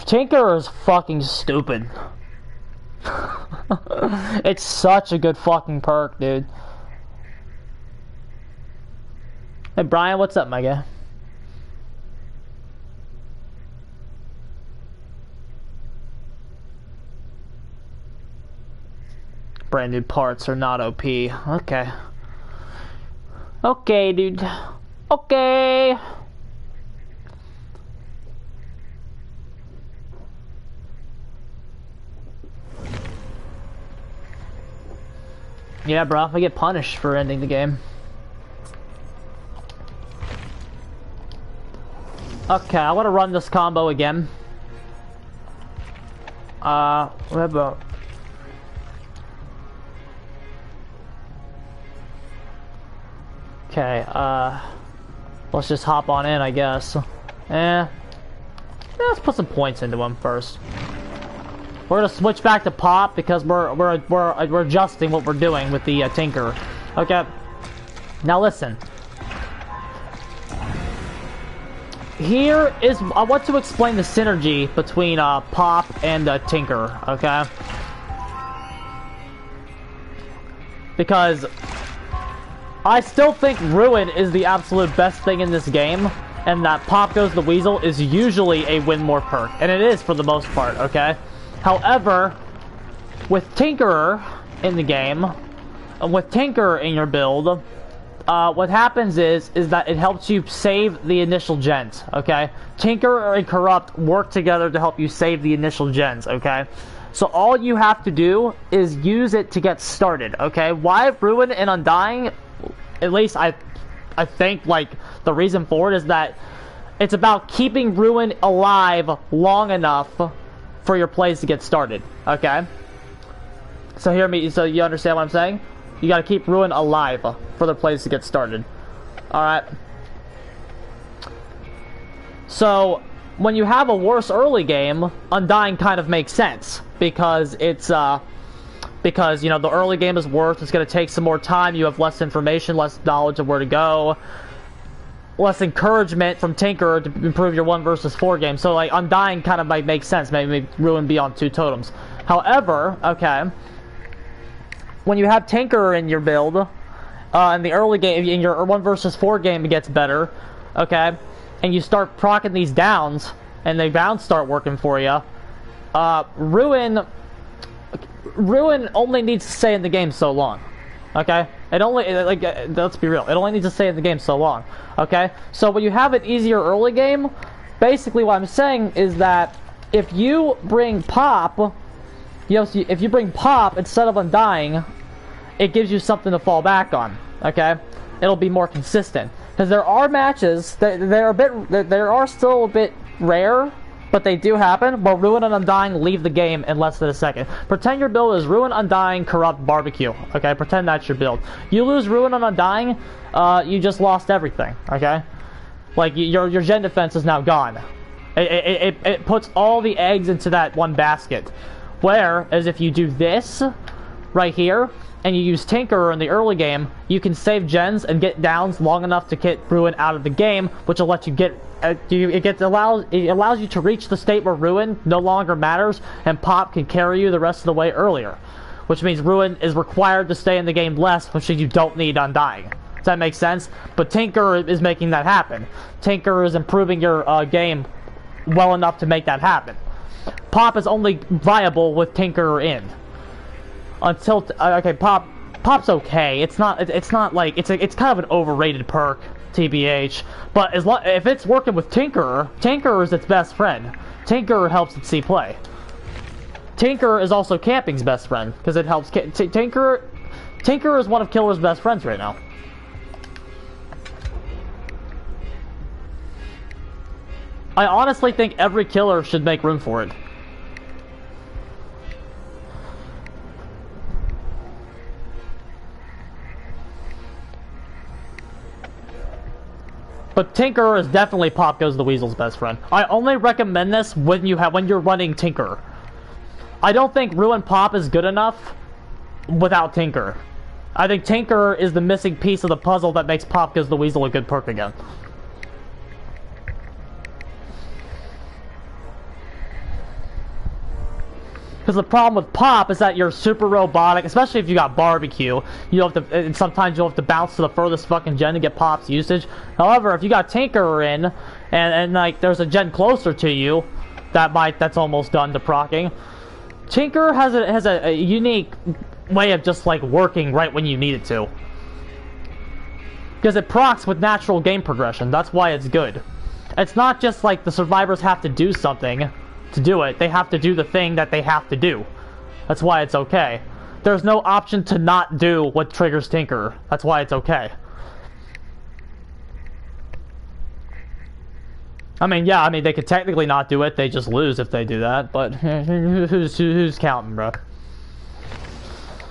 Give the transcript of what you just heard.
Tinker is fucking stupid. It's such a good fucking perk, dude. Hey Brian, what's up, my guy? Brand new parts are not OP. Okay. Okay, dude. Okay. Yeah, bro, I get punished for ending the game. Okay, I want to run this combo again. What about... Okay, let's just hop on in, I guess. Let's put some points into him first. We're gonna switch back to Pop because we're adjusting what we're doing with the Tinker. Okay. Now listen. Here is I want to explain the synergy between Pop and Tinker. Okay. Because I still think Ruin is the absolute best thing in this game, and that Pop Goes the Weasel is usually a win more perk, and it is for the most part, okay? However, with Tinkerer in the game, with Tinker in your build, what happens is that it helps you save the initial gens, okay? Tinker and Corrupt work together to help you save the initial gens, okay? So all you have to do is use it to get started, okay? Why Ruin and Undying, at least I think, like, the reason for it is that it's about keeping Ruin alive long enough for your plays to get started, okay? So hear me, so you understand what I'm saying? You gotta keep Ruin alive for the plays to get started. Alright? So, when you have a worse early game, Undying kind of makes sense. Because it's, because, you know, the early game is worse, it's gonna take some more time, you have less information, less knowledge of where to go, less encouragement from Tinker to improve your 1 versus 4 game. So, like, Undying kind of might make sense, maybe Ruin be on 2 totems. However, okay, when you have Tinker in your build, in the early game, in your 1 versus 4 game, it gets better, okay, and you start proccing these downs, and the downs start working for you, Ruin only needs to stay in the game so long, okay? It only, like, let's be real, it only needs to stay in the game so long, okay? So when you have an easier early game, basically what I'm saying is that if you bring Pop, you know, if you bring Pop instead of Undying, it gives you something to fall back on, okay? It'll be more consistent. Because there are matches that they're are still a bit rare, but they do happen, where Ruin and Undying leave the game in less than a second. Pretend your build is Ruin, Undying, Corrupt, Barbecue, okay? Pretend that's your build. You lose Ruin and Undying, you just lost everything, okay? Like, your gen defense is now gone. It puts all the eggs into that one basket. Whereas if you do this right here, and you use Tinkerer in the early game, you can save gens and get downs long enough to get Ruin out of the game, which will let you get it allows you to reach the state where Ruin no longer matters, and Pop can carry you the rest of the way earlier, which means Ruin is required to stay in the game less, which means you don't need Undying. Does that make sense? But Tinker is making that happen. Tinker is improving your game well enough to make that happen. Pop is only viable with Tinkerer in. Until okay, Pop's okay. It's not like it's kind of an overrated perk, TBH. But if it's working with Tinkerer, Tinkerer is its best friend. Tinkerer helps it see play. Tinkerer is also camping's best friend because it helps. Tinkerer is one of Killer's best friends right now. I honestly think every Killer should make room for it. But Tinkerer is definitely Pop Goes the Weasel's best friend. I only recommend this when you're running Tinker. I don't think Ruin Pop is good enough without Tinker. I think Tinker is the missing piece of the puzzle that makes Pop Goes the Weasel a good perk again. Because the problem with Pop is that you're super robotic, especially if you got barbecue. You have to, and sometimes you'll have to bounce to the furthest fucking gen to get Pop's usage. However, if you got Tinkerer in, and like there's a gen closer to you, that's almost done to proccing. Tinkerer has a unique way of just like working right when you need it to. Because it procs with natural game progression. That's why it's good. It's not just like the survivors have to do something to do it. They have to do the thing that they have to do. That's why it's okay. There's no option to not do what triggers Tinkerer. That's why it's okay. I mean, yeah, I mean, they could technically not do it. They just lose if they do that. But who's counting, bro?